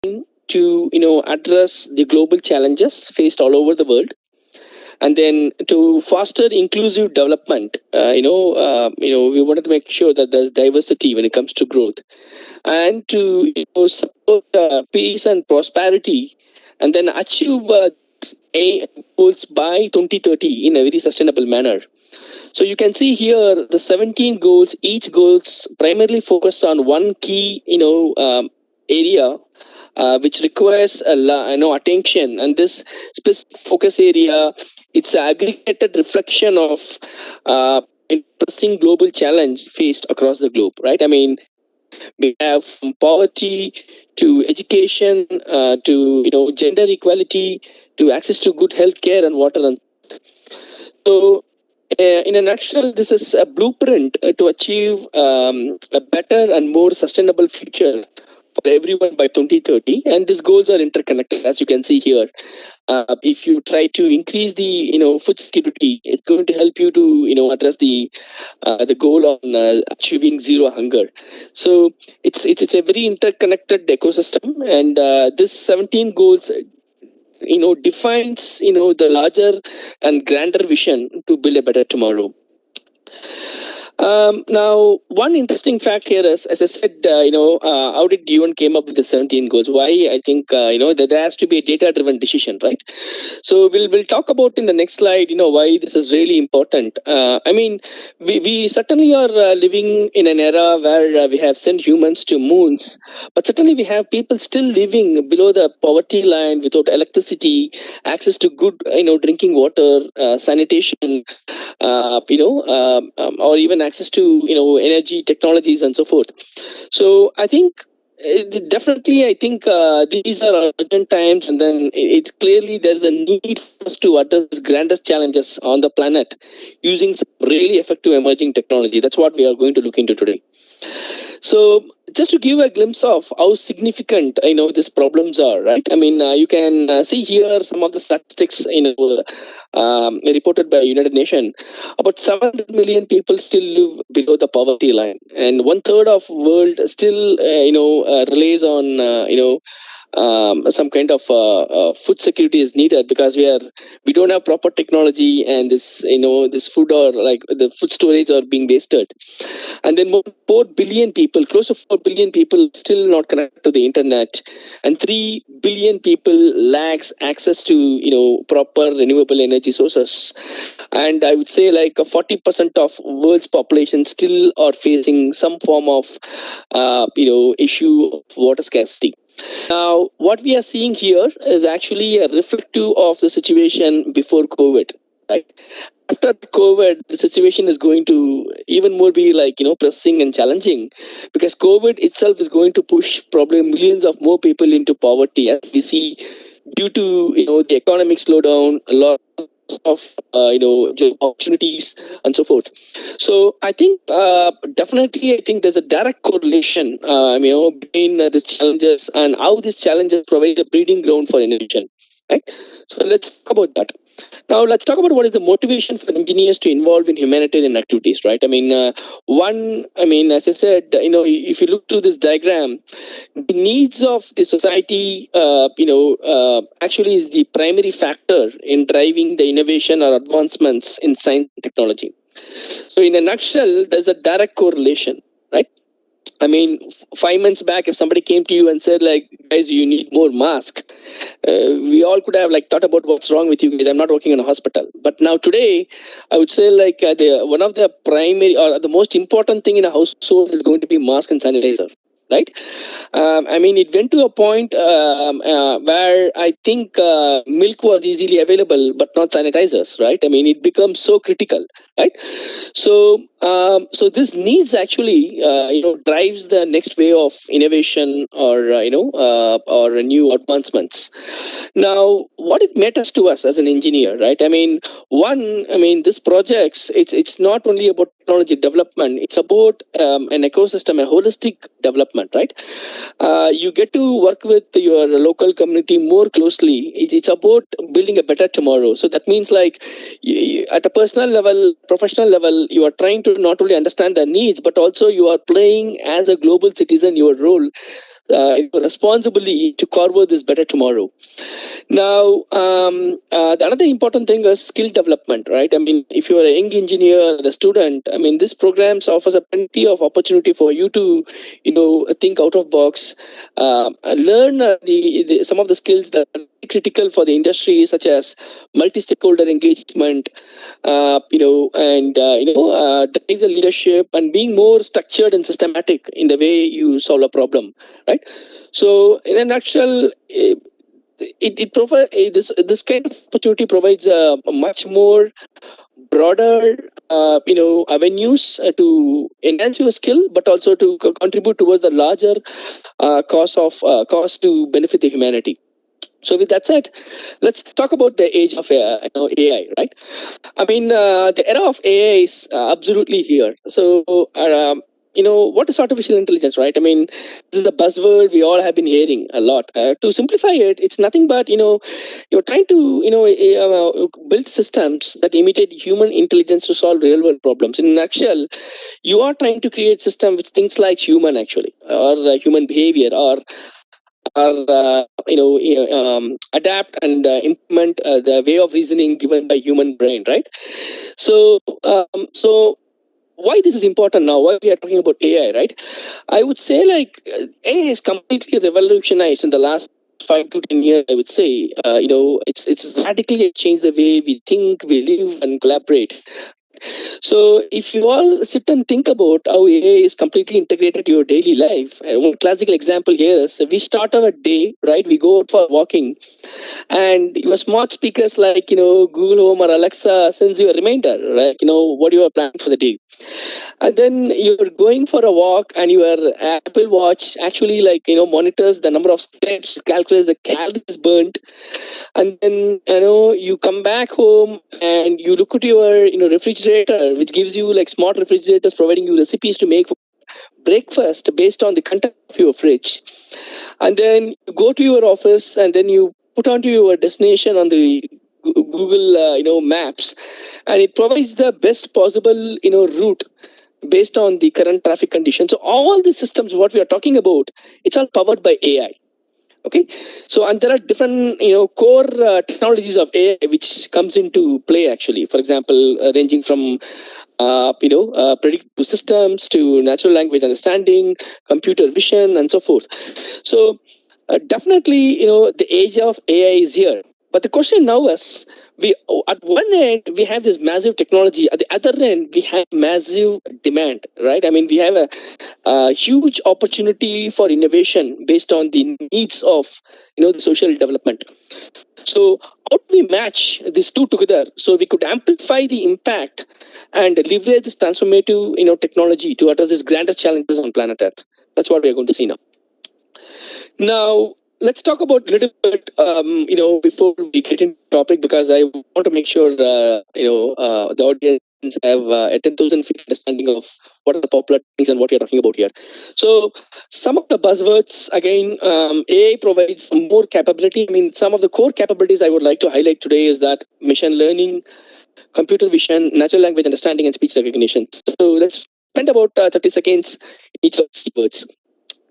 to address the global challenges faced all over the world, and then to foster inclusive development. We wanted to make sure that there's diversity when it comes to growth, and to support peace and prosperity, and then achieve goals by 2030 in a very sustainable manner. So you can see here the 17 goals. Each goals primarily focus on one key area which requires attention, and this specific focus area, it's an aggregated reflection of pressing global challenge faced across the globe, right? I mean, we have from poverty to education to gender equality to access to good health care and water. And so in a nutshell, this is a blueprint to achieve a better and more sustainable future for everyone by 2030, and these goals are interconnected, as you can see here. If you try to increase the food security, it's going to help you to address the goal on achieving zero hunger. So it's a very interconnected ecosystem, and this 17 goals defines the larger and grander vision to build a better tomorrow. Now, one interesting fact here is, as I said, how did UN came up with the 17 goals? Why? I think that there has to be a data-driven decision, right? So we'll talk about in the next slide, why this is really important. I mean, we certainly are living in an era where we have sent humans to moons, but certainly we have people still living below the poverty line without electricity, access to good, drinking water, sanitation, or even access to energy technologies and so forth. So I think definitely I think these are urgent times, and then it's clearly there's a need for us to address grandest challenges on the planet using some really effective emerging technology. That's what we are going to look into today. So just to give a glimpse of how significant these problems are, right? I mean, you can see here some of the statistics reported by United Nations. About 700 million people still live below the poverty line, and 1/3 of world still relies on some kind of food security is needed, because we don't have proper technology, and this food, or like the food storage, are being wasted. And then more 4 billion people, close to 4 billion people, still not connected to the internet, and 3 billion people lacks access to proper renewable energy sources. And I would say like 40% of world's population still are facing some form of issue of water scarcity. Now, what we are seeing here is actually a reflective of the situation before COVID, right? After COVID, the situation is going to even more be like, pressing and challenging, because COVID itself is going to push probably millions of more people into poverty, as we see due to, the economic slowdown, a lot of job opportunities and so forth. So I think definitely I think there's a direct correlation between the challenges and how these challenges provide a breeding ground for innovation, right? So let's talk about that. Now let's talk about what is the motivation for engineers to involve in humanitarian activities, right? I mean, as I said, if you look through this diagram, the needs of the society, actually is the primary factor in driving the innovation or advancements in science and technology. So in a nutshell, there's a direct correlation, right? I mean, 5 months back, if somebody came to you and said, like, guys, you need more masks, we all could have like thought about what's wrong with you guys. I'm not working in a hospital. But now today, I would say like one of the primary or the most important thing in a household is going to be mask and sanitizer, right? I mean, it went to a point where I think milk was easily available, but not sanitizers, right? I mean, it becomes so critical, right? So this needs actually drives the next way of innovation or or new advancements. Now, what it matters to us as an engineer, right? I mean, this projects, it's not only about technology development, it's about an ecosystem, a holistic development, right? You get to work with your local community more closely. It's about building a better tomorrow. So that means like at a personal level, professional level, you are trying to not only understand their needs, but also you are playing as a global citizen your role, responsibly to carve this better tomorrow. Now, the another important thing is skill development, right? I mean, if you're a young engineer or a student, I mean, this programs offers a plenty of opportunity for you to, think out of box, learn some of the skills that are critical for the industry, such as multi-stakeholder engagement, drive the leadership and being more structured and systematic in the way you solve a problem, right? So, in a nutshell, it provides this kind of opportunity provides a much more broader avenues to enhance your skill, but also to contribute towards the larger cause to benefit the humanity. So with that said, let's talk about the age of AI, right? I mean, the era of AI is absolutely here. So, what is artificial intelligence, right? I mean, this is a buzzword we all have been hearing a lot. To simplify it, it's nothing but, you're trying to, build systems that imitate human intelligence to solve real world problems. In a nutshell, you are trying to create system which thinks like human, actually, or human behavior, or adapt and implement the way of reasoning given by human brain, right? So why this is important now, why we are talking about AI, right? I would say like AI is completely revolutionized in the last 5 to 10 years. I would say it's radically changed the way we think, we live and collaborate. So if you all sit and think about how AI is completely integrated to your daily life, one classical example here is we start our day, right? We go out for walking, and your smart speakers like Google Home or Alexa sends you a reminder, right? What you are planning for the day. And then you're going for a walk, and your Apple Watch actually monitors the number of steps, calculates the calories burnt, and then you come back home and you look at your refrigerator, which gives you like smart refrigerators providing you recipes to make breakfast based on the content of your fridge. And then you go to your office, and then you put onto your destination on the Google maps, and it provides the best possible route based on the current traffic conditions. So all the systems what we are talking about, it's all powered by AI. Okay, so and there are different core technologies of AI which comes into play actually. For example, ranging from predictive systems to natural language understanding, computer vision, and so forth. So definitely, the age of AI is here. But the question now is, we at one end we have this massive technology, at the other end we have massive demand, right? I mean, we have a huge opportunity for innovation based on the needs of the social development. So how do we match these two together so we could amplify the impact and leverage this transformative technology to address these grandest challenges on planet Earth? That's what we are going to see now. Now, let's talk about a little bit, before we get into the topic, because I want to make sure, the audience have a 10,000 feet understanding of what are the popular things and what we are talking about here. So, some of the buzzwords, again, AI provides more capability. I mean, some of the core capabilities I would like to highlight today is that machine learning, computer vision, natural language understanding, and speech recognition. So, let's spend about 30 seconds each of these words.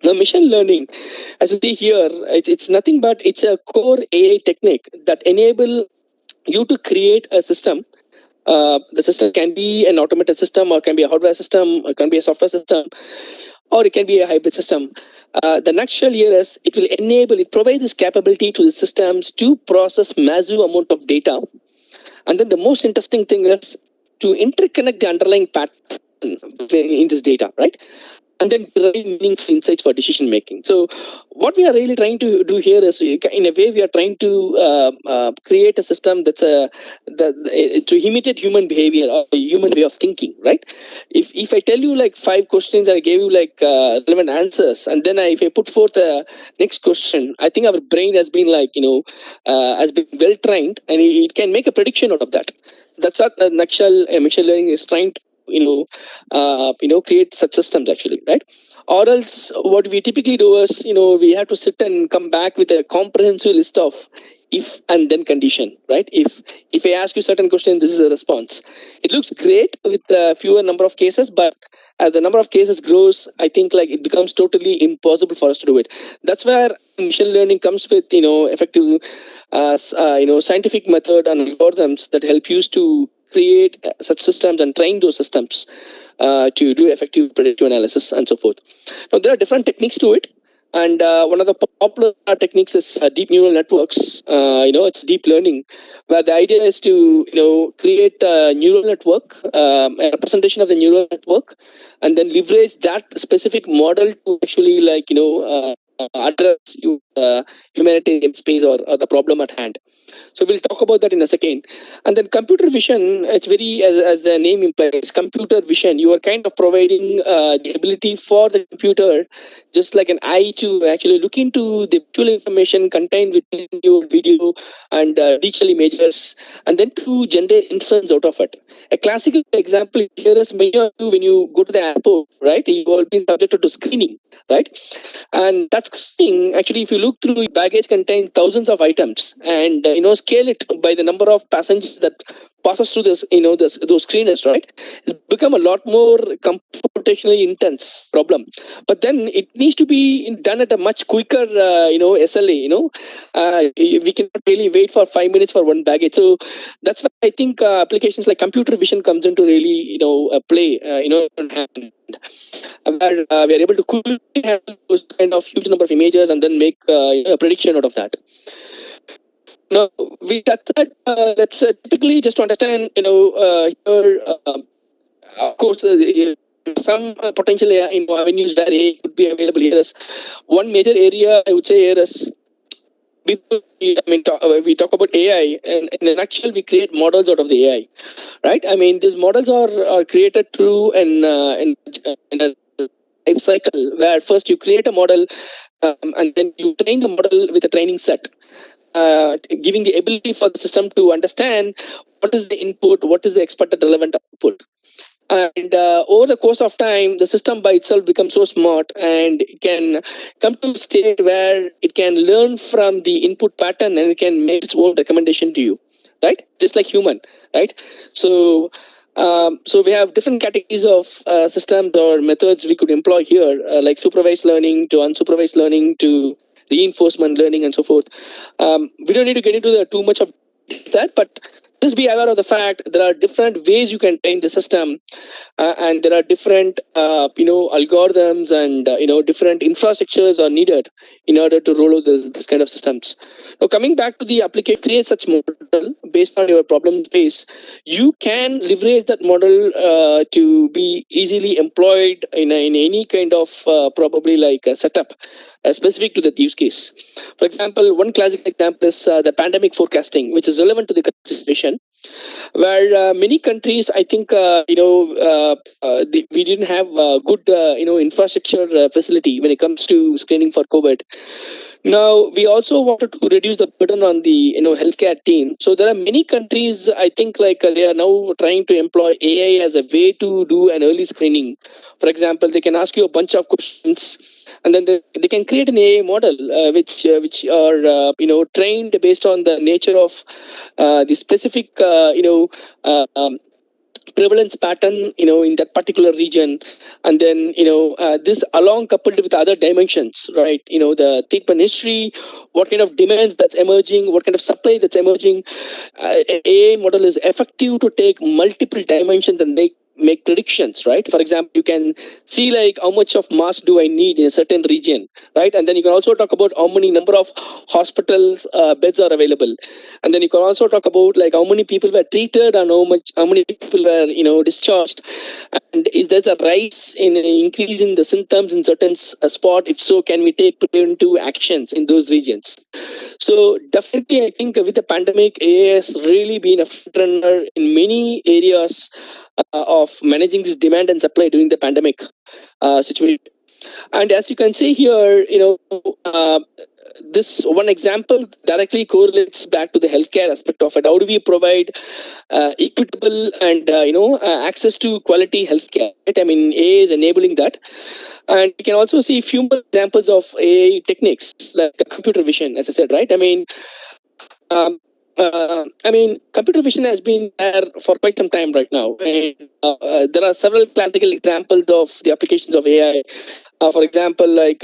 Now, machine learning, as you see here, it's nothing but it's a core AI technique that enable you to create a system. The system can be an automated system, or can be a hardware system, or can be a software system, or it can be a hybrid system. The nutshell here is it provides this capability to the systems to process massive amount of data. And then the most interesting thing is to interconnect the underlying pattern in this data, right? And then derive meaningful insights for decision making. So what we are really trying to do here is, in a way, we are trying to create a system that's to imitate human behavior or human way of thinking, right? If I tell you like 5 questions, I gave you like relevant answers, and then if I put forth the next question, I think our brain has been has been well trained, and it can make a prediction out of that. That's what nutshell machine learning is trying to create such systems actually, right? Or else what we typically do is, we have to sit and come back with a comprehensive list of if and then condition, right? If I ask you certain question, this is a response. It looks great with a fewer number of cases, but as the number of cases grows, I think like it becomes totally impossible for us to do it. That's where machine learning comes with effective scientific method and algorithms that help you to create such systems and train those systems to do effective predictive analysis and so forth. Now there are different techniques to it. And one of the popular techniques is deep neural networks. It's deep learning, where the idea is to create a neural network, a representation of the neural network, and then leverage that specific model to actually address humanitarian space or the problem at hand. So we'll talk about that in a second. And then computer vision, it's very, as the name implies, computer vision. You are kind of providing the ability for the computer, just like an eye, to actually look into the visual information contained within your video and digital images, and then to generate inference out of it. A classical example here is many of you, when you go to the airport, right, you will be subjected to screening, right? And that screening, actually, if you look through, baggage contains thousands of items, and scale it by the number of passengers that passes through those screeners, right? It's become a lot more computationally intense problem. But then it needs to be done at a much quicker SLA. We cannot really wait for 5 minutes for one baggage. So that's why I think applications like computer vision comes into really play where we are able to quickly handle those kind of huge number of images and then make a prediction out of that. Now, with that said, let's typically just to understand, here, of course, some potential avenues where AI could be available here is one major area I would say here is, before we talk about AI, and in a nutshell, we create models out of the AI, right? I mean, these models are created through in a life cycle where first you create a model and then you train the model with a training set. Giving the ability for the system to understand what is the input, what is the expected relevant output. And over the course of time, the system by itself becomes so smart and it can come to a state where it can learn from the input pattern and it can make its own recommendation to you, right? Just like human, right? So we have different categories of systems or methods we could employ here, like supervised learning to unsupervised learning to reinforcement learning and so forth. We don't need to get into too much of that, but just be aware of the fact there are different ways you can train the system, and there are different algorithms and different infrastructures are needed in order to roll out this kind of systems. Now, coming back to the application, create such model based on your problem space. You can leverage that model to be easily employed in any kind of probably like a setup specific to that use case. For example, one classic example is the pandemic forecasting, which is relevant to the current situation, where many countries, I think, we didn't have good, infrastructure facility when it comes to screening for COVID. Now, we also wanted to reduce the burden on the healthcare team. So there are many countries, I think, like they are now trying to employ AI as a way to do an early screening. For example, they can ask you a bunch of questions, and then they can create an AI model which are trained based on the nature of the specific prevalence pattern in that particular region, and then this along coupled with other dimensions, right? The treatment history, what kind of demands that's emerging, what kind of supply that's emerging. AI model is effective to take multiple dimensions and make predictions, right? For example, you can see like how much of mass do I need in a certain region, right? And then you can also talk about how many number of hospitals beds are available, and then you can also talk about like how many people were treated and how many people were discharged, and is there a rise in increase in the symptoms in certain spot? If so, can we take preventive actions in those regions? So definitely, I think with the pandemic, AI has really been a front runner in many areas of managing this demand and supply during the pandemic situation. And as you can see here, this one example directly correlates back to the healthcare aspect of it. How do we provide equitable and access to quality healthcare? Right? I mean, AI is enabling that. And you can also see a few more examples of AI techniques like computer vision, as I said, right? I mean, I mean, computer vision has been there for quite some time right now. And there are several classical examples of the applications of AI. For example, like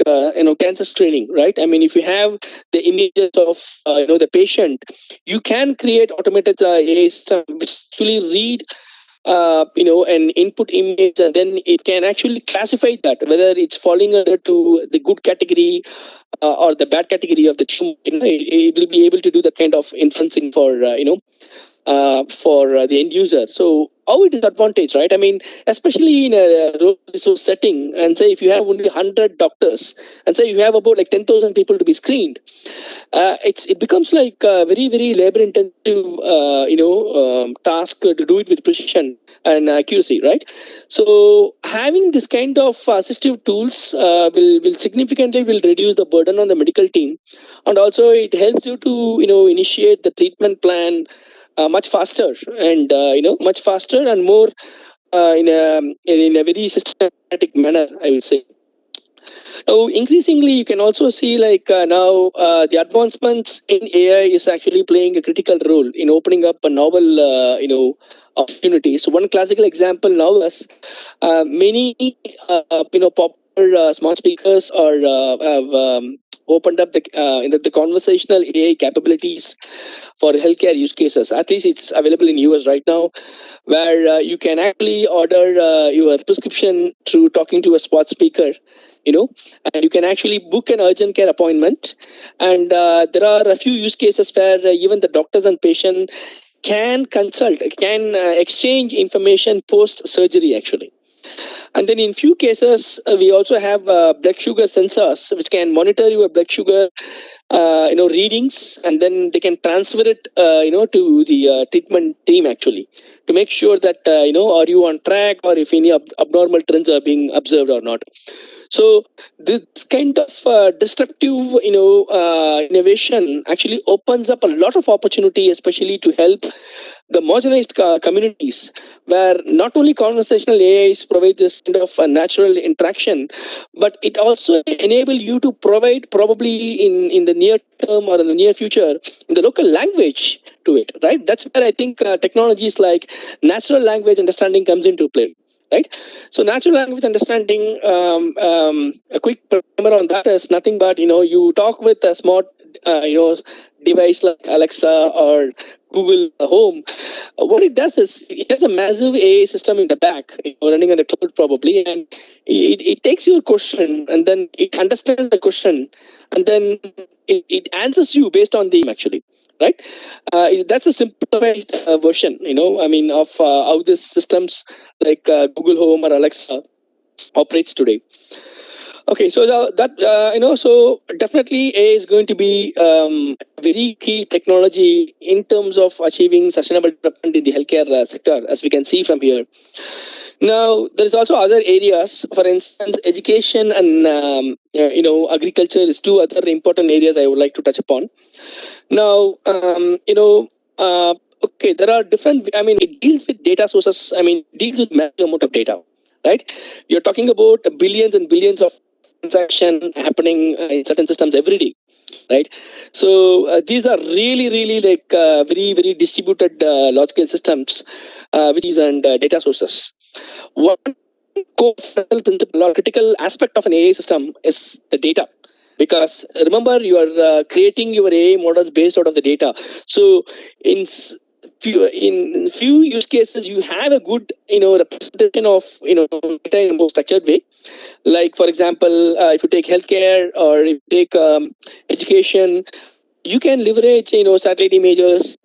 cancer screening, right? I mean, if you have the images of the patient, you can create automated AI system which actually read an input image, and then it can actually classify that whether it's falling under to the good category or the bad category of the tumor. It will be able to do that kind of inferencing for the end user. So how it is advantage, right? I mean, especially in a rural resource setting, and say if you have only 100 doctors, and say you have about like 10,000 people to be screened, it becomes like a very very labor intensive task to do it with precision and accuracy, right? So having this kind of assistive tools will significantly will reduce the burden on the medical team, and also it helps you to initiate the treatment plan much faster, and much faster and more in a very systematic manner, I would say. Now, increasingly, you can also see like now the advancements in AI is actually playing a critical role in opening up a novel, opportunity. So one classical example now is many, popular smart speakers are have opened up the conversational AI capabilities for healthcare use cases. At least it's available in US right now, where you can actually order your prescription through talking to a smart speaker, and you can actually book an urgent care appointment. And there are a few use cases where even the doctors and patient can exchange information post surgery actually. And then in few cases, we also have blood sugar sensors which can monitor your blood sugar, readings, and then they can transfer it, to the treatment team actually, to make sure that are you on track, or if any abnormal trends are being observed or not. So this kind of disruptive, innovation actually opens up a lot of opportunity, especially to help the marginalized communities, where not only conversational AIs provide this kind of natural interaction, but it also enable you to provide probably in the near term or in the near future in the local language to it, right? That's where I think technologies like natural language understanding comes into play. Right, so natural language understanding. A quick primer on that is nothing but you talk with a smart device like Alexa or Google Home. What it does is it has a massive AI system in the back, running on the cloud probably, and it takes your question and then it understands the question, and then it answers you based on the actually. Right, that's a simplified version, I mean, of how these systems like Google Home or Alexa operates today. Okay, so so definitely AI is going to be a very key technology in terms of achieving sustainable development in the healthcare sector, as we can see from here. Now, there is also other areas. For instance, education and agriculture is two other important areas I would like to touch upon. Now, okay, there are different. I mean, it deals with data sources. I mean, it deals with massive amount of data, right? You're talking about billions and billions of transactions happening in certain systems every day, right? So these are really, really like very, very distributed large scale systems, which is and data sources. One core fundamental principle or critical aspect of an AI system is the data, because remember you are creating your AI models based out of the data. So in few use cases you have a good representation of data in a more structured way. Like for example, if you take healthcare or if you take education, you can leverage satellite images,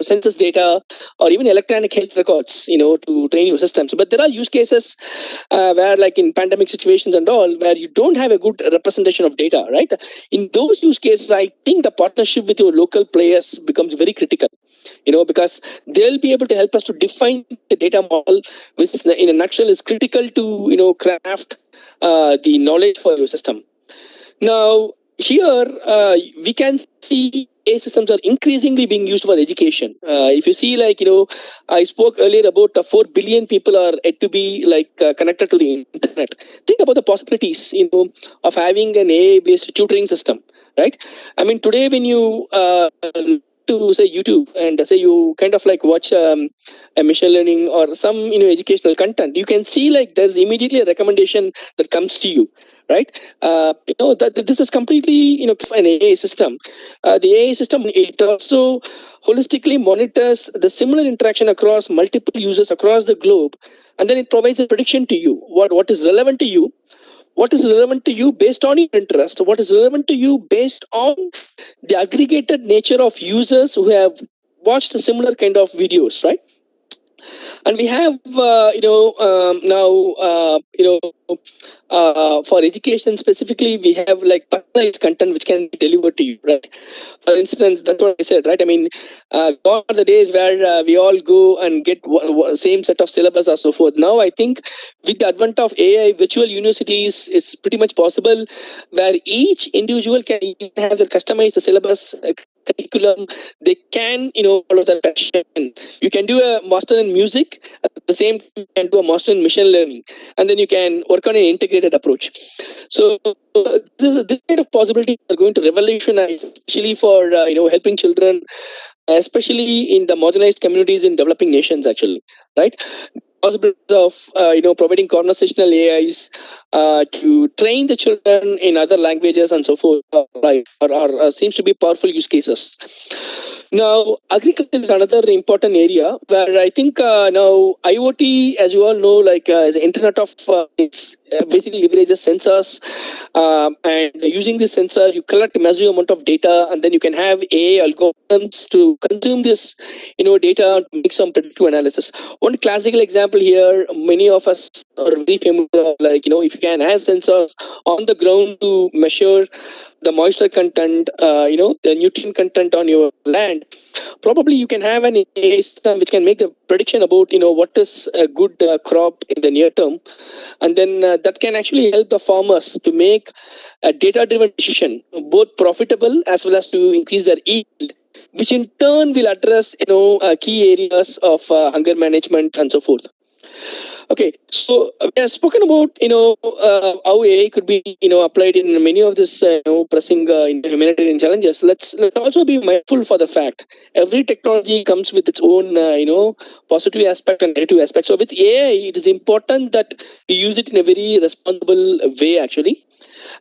census data, or even electronic health records to train your systems. But there are use cases where, like in pandemic situations and all, where you don't have a good representation of data, right? In those use cases, I think the partnership with your local players becomes very critical, because they'll be able to help us to define the data model, which in a nutshell is critical to craft the knowledge for your system. Now, here we can see AI systems are increasingly being used for education. If you see, like I spoke earlier about 4 billion people are yet to be like connected to the internet. Think about the possibilities, of having an AI-based tutoring system, right? I mean, today when you to say YouTube and say you kind of like watch a machine learning or some educational content, you can see like there's immediately a recommendation that comes to you, right? That this is completely an AI system. The AI system, it also holistically monitors the similar interaction across multiple users across the globe, and then it provides a prediction to you what is relevant to you, what is relevant to you based on your interest, what is relevant to you based on the aggregated nature of users who have watched a similar kind of videos, right? And we have now for education specifically, we have like personalized content which can be delivered to you, right? For instance, that's what I said, right? I mean, gone are the days where we all go and get same set of syllabus or so forth. Now I think with the advent of AI, virtual universities is pretty much possible, where each individual can even have their customized syllabus, curriculum. They can follow their passion. You can do a master in music, at the same time you can do a master in machine learning, and then you can work on an integrated approach. So this kind of possibility are going to revolutionize, especially for helping children, especially in the marginalized communities in developing nations, actually, right? Possibilities of providing conversational AIs to train the children in other languages and so forth, seems to be powerful use cases. Now, agriculture is another important area where I think now IoT, as you all know, like is Internet of Things, basically leverages sensors, and using this sensor, you collect a massive amount of data, and then you can have AI algorithms to consume this, data to make some predictive analysis. One classical example here, many of us are very familiar, like if you can have sensors on the ground to measure the moisture content, the nutrient content on your land, probably you can have an AI system which can make the prediction about what is a good crop in the near term, and then that can actually help the farmers to make a data-driven decision, both profitable as well as to increase their yield, which in turn will address key areas of hunger management and so forth. Okay, so we have spoken about how AI could be applied in many of this pressing humanitarian challenges. Let's also be mindful for the fact every technology comes with its own positive aspect and negative aspect. So with AI, it is important that you use it in a very responsible way, actually.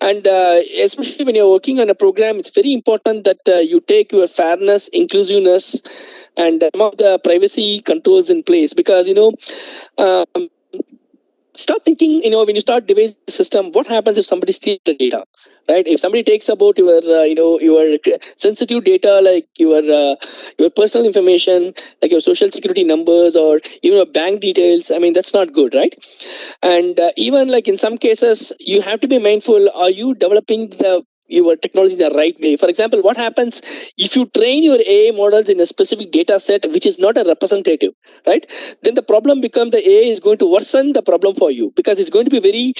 And especially when you're working on a program, it's very important that you take your fairness, inclusiveness, and some of the privacy controls in place, because um, start thinking, when you start devising the system, what happens if somebody steals the data, right? If somebody takes about your your sensitive data, like your personal information, like your social security numbers or even your bank details, I mean, that's not good, right? And even like in some cases, you have to be mindful, are you developing your technology the right way? For example, what happens if you train your AI models in a specific data set which is not a representative, right? Then the problem becomes the AI is going to worsen the problem for you, because it's going to be very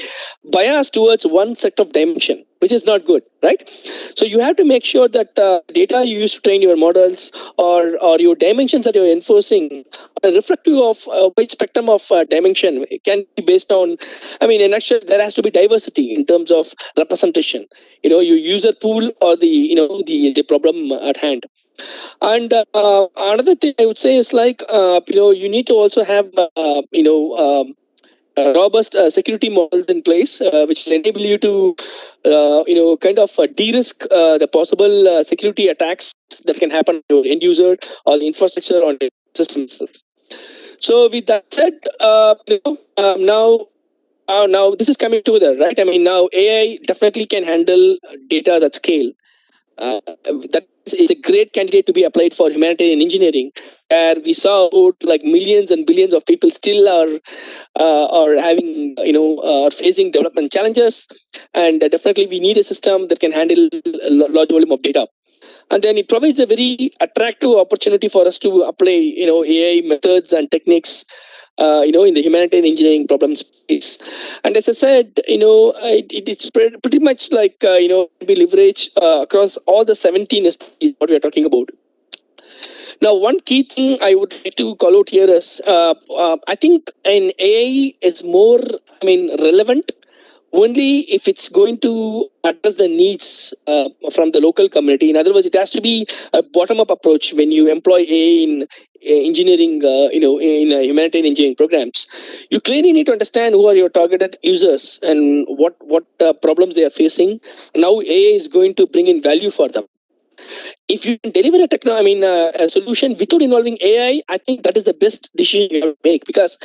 biased towards one set of dimension, which is not good, right? So you have to make sure that data you use to train your models, or your dimensions that you're enforcing are reflective of a wide spectrum of dimension. It can be based on, I mean, in actual, there has to be diversity in terms of representation, your user pool or the problem at hand. And another thing I would say is like you need to also have robust security models in place, which will enable you to kind of de-risk the possible security attacks that can happen to your end user or the infrastructure on the system itself. So with that said, now this is coming together, right? I mean, now AI definitely can handle data at scale. That is a great candidate to be applied for humanitarian engineering, where we saw about like millions and billions of people still are having are facing development challenges, and definitely we need a system that can handle a large volume of data. And then it provides a very attractive opportunity for us to apply AI methods and techniques in the humanitarian engineering problem space. And as I said, it's pretty much like we leverage across all the 17 SDGs what we are talking about. Now, one key thing I would like to call out here is I think an AI is more, relevant only if it's going to address the needs from the local community. In other words, it has to be a bottom-up approach when you employ AI in engineering, in humanitarian engineering programs. You clearly need to understand who are your targeted users and what problems they are facing, and how AI is going to bring in value for them. If you can deliver a solution without involving AI, I think that is the best decision you have to make, because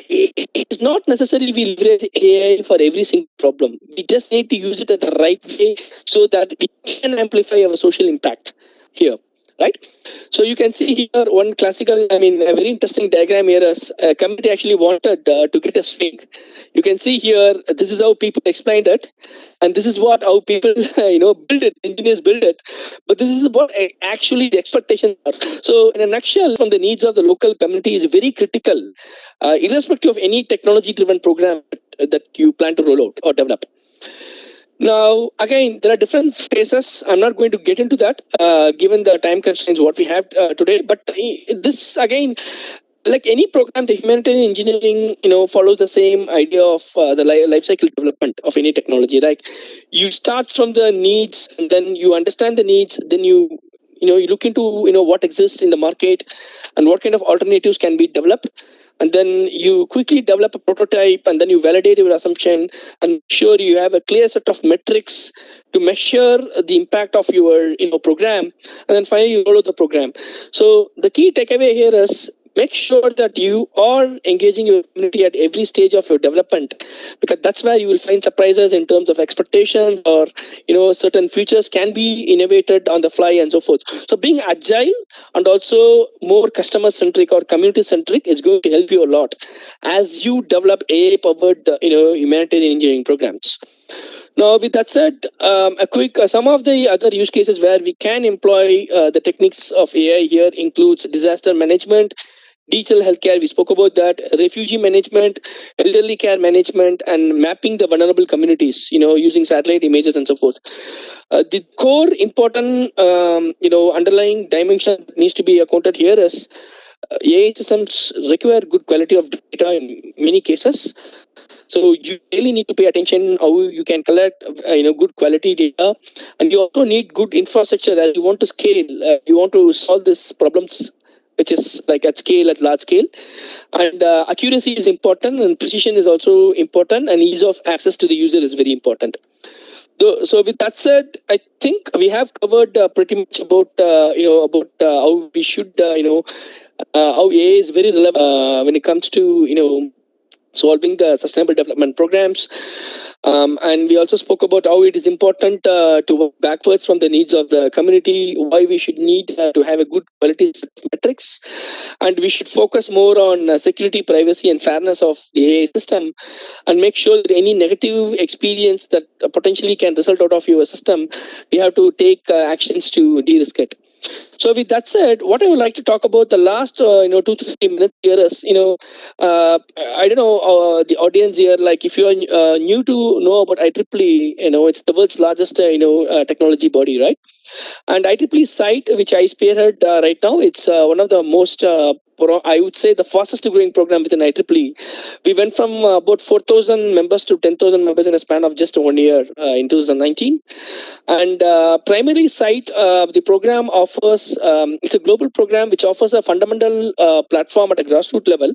it's not necessarily we leverage AI for every single problem. We just need to use it at the right way so that we can amplify our social impact here. Right, so you can see here one classical, a very interesting diagram here. As a committee actually wanted to get a swing. You can see here, this is how people explained it, and this is what how people build it. Engineers build it, but this is what actually the expectations are. So, in a nutshell, from the needs of the local community is very critical, irrespective of any technology-driven program that you plan to roll out or develop. Now, again, there are different phases. I'm not going to get into that, given the time constraints what we have today. But this, again, like any program, the humanitarian engineering, follows the same idea of the life cycle development of any technology. Like, you start from the needs, and then you understand the needs, then you look into what exists in the market and what kind of alternatives can be developed, and then you quickly develop a prototype, and then you validate your assumption and sure you have a clear set of metrics to measure the impact of your program, and then finally you roll out the program. So the key takeaway here is, make sure that you are engaging your community at every stage of your development, because that's where you will find surprises in terms of expectations, or certain features can be innovated on the fly and so forth. So being agile and also more customer centric or community centric is going to help you a lot as you develop AI powered humanitarian engineering programs. Now, with that said, a quick some of the other use cases where we can employ the techniques of AI here includes disaster management, digital healthcare. We spoke about that. Refugee management, elderly care management, and mapping the vulnerable communities. Using satellite images and so forth. The core important underlying dimension that needs to be accounted here is AI systems require good quality of data in many cases. So you really need to pay attention how you can collect good quality data, and you also need good infrastructure as you want to scale. You want to solve these problems, which is like at large scale, and accuracy is important, and precision is also important, and ease of access to the user is very important. So with that said, I think we have covered pretty much about how we should how AI is very relevant when it comes to solving the sustainable development programs. And we also spoke about how it is important to work backwards from the needs of the community, why we should need to have a good quality metrics, and we should focus more on security, privacy, and fairness of the AI system, and make sure that any negative experience that potentially can result out of your system, we have to take actions to de-risk it. So with that said, what I would like to talk about the last 2-3 minutes here is I don't know the audience here, like if you are new to know about IEEE, it's the world's largest technology body, right? And IEEE site, which I spearhead right now, it's one of the most I would say the fastest growing program within IEEE. We went from about 4,000 members to 10,000 members in a span of just 1 year in 2019. And primarily site, the program offers, it's a global program which offers a fundamental platform at a grassroots level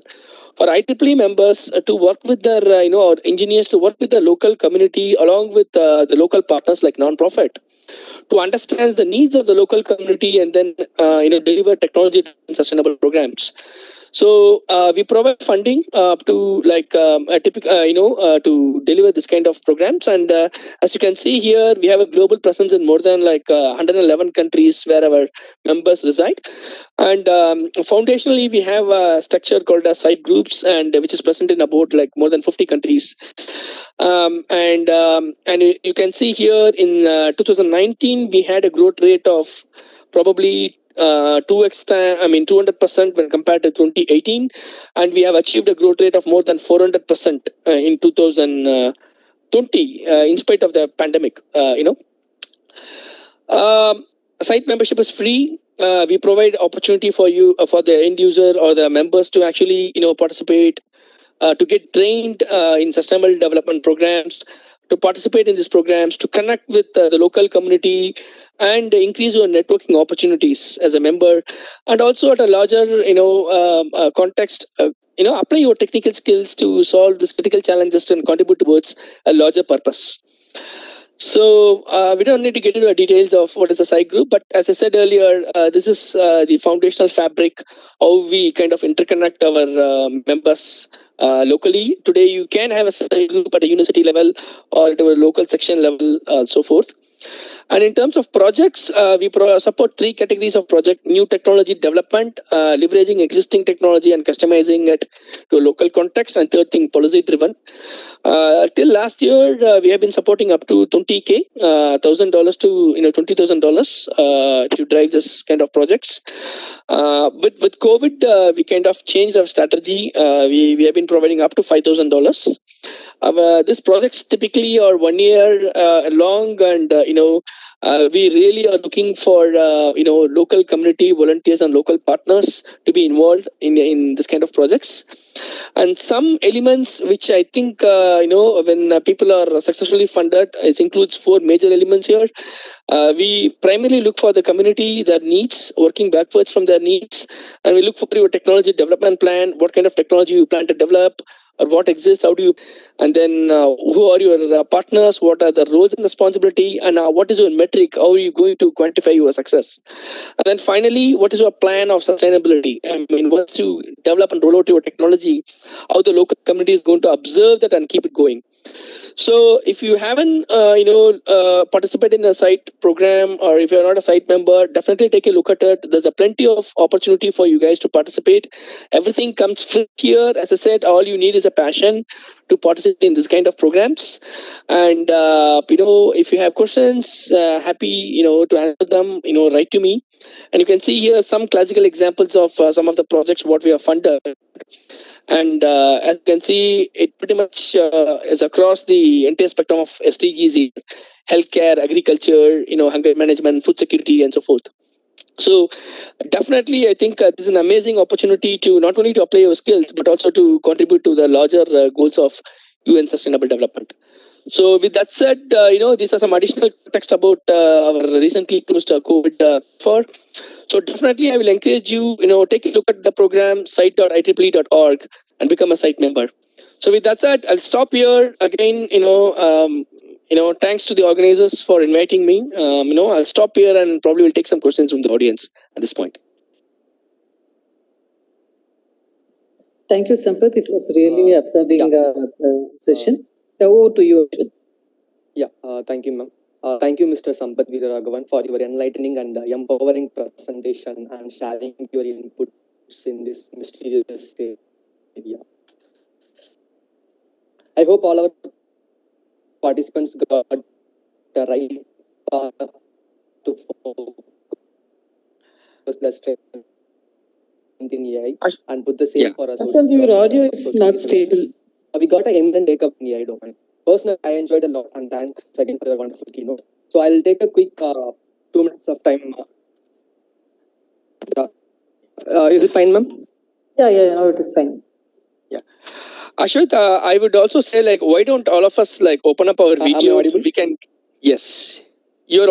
for IEEE members to work with their, or engineers to work with the local community along with the local partners like non-profit, to understand the needs of the local community and then deliver technology and sustainable programs. So we provide funding to like a typical to deliver this kind of programs, and as you can see here, we have a global presence in more than 111 countries where our members reside. And foundationally, we have a structure called as site groups, and which is present in about more than 50 countries. And you can see here in 2019 we had a growth rate of probably 2x time, 200% when compared to 2018, and we have achieved a growth rate of more than 400% in 2020 in spite of the pandemic. Site membership is free. We provide opportunity for you for the end user or the members to actually participate to get trained in sustainable development programs, to participate in these programs, to connect with the local community, and increase your networking opportunities as a member, and also at a larger, context. Apply your technical skills to solve these critical challenges and contribute towards a larger purpose. So we don't need to get into the details of what is a site group, but as I said earlier, this is the foundational fabric, how we kind of interconnect our members locally. Today, you can have a site group at a university level or at a local section level, so forth. And in terms of projects, we support 3 categories of project: new technology development, leveraging existing technology and customizing it to a local context, and third thing, policy driven. Till last year, we have been supporting up to $20,000 $1,000 to $20,000 to drive this kind of projects. With COVID, we kind of changed our strategy. We have been providing up to $5,000. These projects typically are 1 year long, and we really are looking for local community volunteers and local partners to be involved in this kind of projects. And some elements which I think when people are successfully funded, it includes 4 major elements here. We primarily look for the community, their needs, working backwards from their needs, and we look for your technology development plan. What kind of technology you plan to develop, or what exists, how do you, and then who are your partners, what are the roles and responsibility, and what is your metric, how are you going to quantify your success. And then finally, what is your plan of sustainability? I mean, once you develop and roll out your technology, how the local community is going to observe that and keep it going. So if you haven't participated in a site program, or if you're not a site member, definitely take a look at it. There's a plenty of opportunity for you guys to participate. Everything comes free here. As I said, all you need is a passion to participate in this kind of programs. And if you have questions, happy to answer them. Write to me. And you can see here some classical examples of some of the projects what we have funded. And as you can see, it pretty much is across the entire spectrum of SDGs: healthcare, agriculture, hunger management, food security, and so forth. So definitely, I think this is an amazing opportunity to not only to apply your skills, but also to contribute to the larger goals of UN Sustainable Development. So with that said, these are some additional text about our recently closed COVID for. So definitely, I will encourage you, take a look at the program site.ieee.org and become a site member. So with that said, I'll stop here again. Thanks to the organizers for inviting me. I'll stop here and probably will take some questions from the audience at this point. Thank you, Sampath. It was really observing session. Over to you, Ashwin. Yeah, thank you, ma'am. Thank you, Mr. Sampath Veeraraghavan, for your enlightening and empowering presentation and sharing your inputs in this mysterious area. I hope all our participants got the right path to focus the strength in AI and put the same for us. Asal, your audio is not stable. We got an eminent take-up in AI domain. Personally, I enjoyed a lot, and thanks again for your wonderful keynote. So I'll take a quick 2 minutes of time. Is it fine, ma'am? Yeah, no, it is fine. Yeah. Ashwin, I would also say, why don't all of us open up our video? We can. Yes, you're